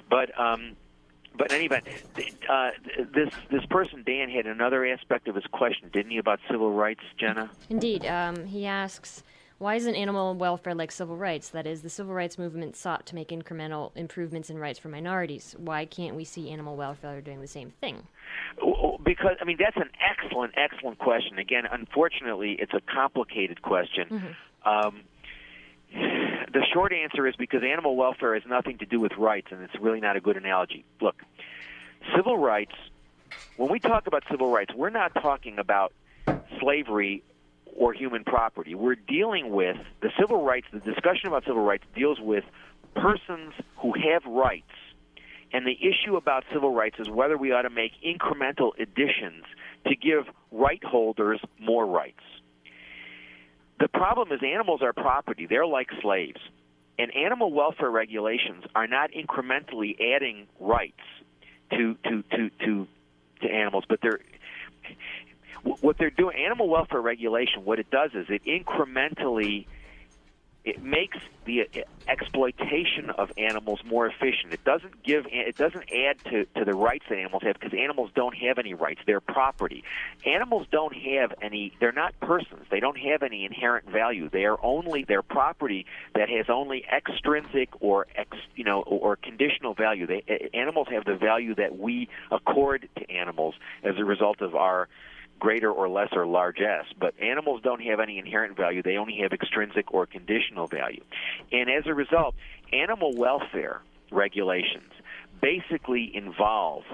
But in any event, this person, Dan, had another aspect of his question, didn't he, about civil rights, Jenna? Indeed. He asks, why isn't animal welfare like civil rights? That is, the civil rights movement sought to make incremental improvements in rights for minorities. Why can't we see animal welfare doing the same thing? Because, I mean, that's an excellent question. Again, unfortunately, it's a complicated question. Mm-hmm. The short answer is because animal welfare has nothing to do with rights, and it's really not a good analogy. Look, civil rights, when we talk about civil rights, we're not talking about slavery or human property. We're dealing with the civil rights, the discussion about civil rights deals with persons who have rights, and the issue about civil rights is whether we ought to make incremental additions to give right holders more rights. The problem is animals are property. They're like slaves. And animal welfare regulations are not incrementally adding rights to animals, but what they're doing, animal welfare regulation, what it does is it incrementally makes the exploitation of animals more efficient. It doesn't add to the rights that animals have, because animals don't have any rights. They're property. Animals don't have any. They're not persons. They don't have any inherent value. They're property that has only extrinsic or conditional value. Animals have the value that we accord to animals as a result of our greater or lesser largesse, but animals don't have any inherent value. They only have extrinsic or conditional value. And as a result, animal welfare regulations basically involve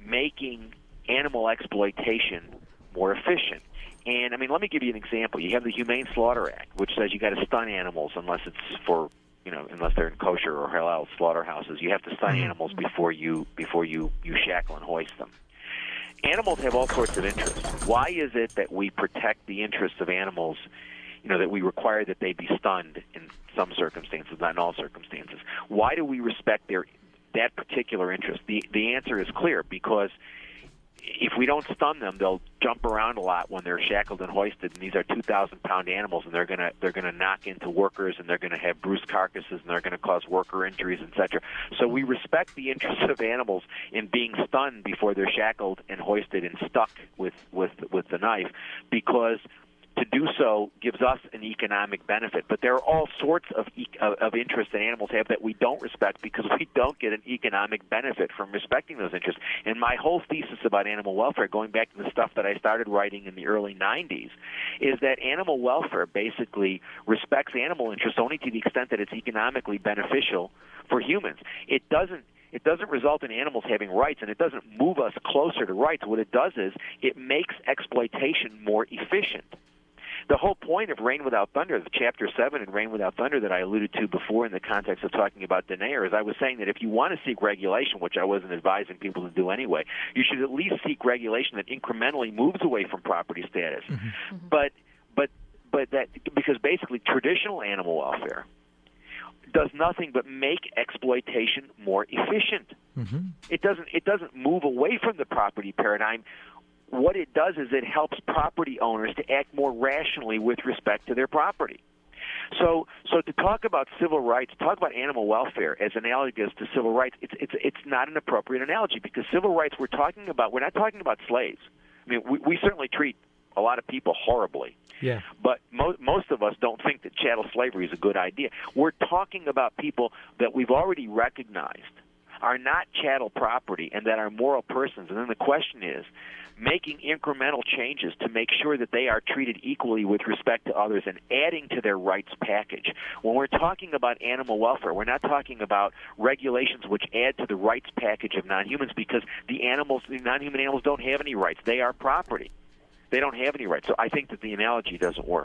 making animal exploitation more efficient. And, I mean, let me give you an example. You have the Humane Slaughter Act, which says you got to stun animals unless it's for, unless they're in kosher or halal slaughterhouses. You have to stun animals before you shackle and hoist them. Animals have all sorts of interests. Why is it that we protect the interests of animals, that we require that they be stunned in some circumstances, not in all circumstances? Why do we respect that particular interest? The answer is clear, because if we don't stun them, they'll jump around a lot when they're shackled and hoisted, and these are 2,000-pound animals, and they're gonna knock into workers, and they're gonna have bruised carcasses, and they're gonna cause worker injuries, etc. So we respect the interests of animals in being stunned before they're shackled and hoisted and stuck with the knife, because to do so gives us an economic benefit. But there are all sorts of interests that animals have that we don't respect, because we don't get an economic benefit from respecting those interests. And my whole thesis about animal welfare, going back to the stuff that I started writing in the early 90s, is that animal welfare basically respects animal interests only to the extent that it's economically beneficial for humans. It doesn't result in animals having rights, and it doesn't move us closer to rights. What it does is it makes exploitation more efficient. The whole point of Rain Without Thunder, the Chapter 7 in Rain Without Thunder that I alluded to before in the context of talking about denier, is I was saying that if you want to seek regulation, which I wasn't advising people to do anyway, you should at least seek regulation that incrementally moves away from property status. Mm-hmm. But that, because basically traditional animal welfare does nothing but make exploitation more efficient. Mm-hmm. It doesn't move away from the property paradigm. What it does is it helps property owners to act more rationally with respect to their property. So to talk about civil rights, talk about animal welfare as analogous to civil rights, it's not an appropriate analogy, because civil rights we're not talking about slaves. I mean, we certainly treat a lot of people horribly. Yeah. But most of us don't think that chattel slavery is a good idea. We're talking about people that we've already recognized are not chattel property and that are moral persons. And then the question is, making incremental changes to make sure that they are treated equally with respect to others and adding to their rights package. When we're talking about animal welfare, we're not talking about regulations which add to the rights package of non-humans, because the non-human animals don't have any rights. They are property. They don't have any rights. So I think that the analogy doesn't work.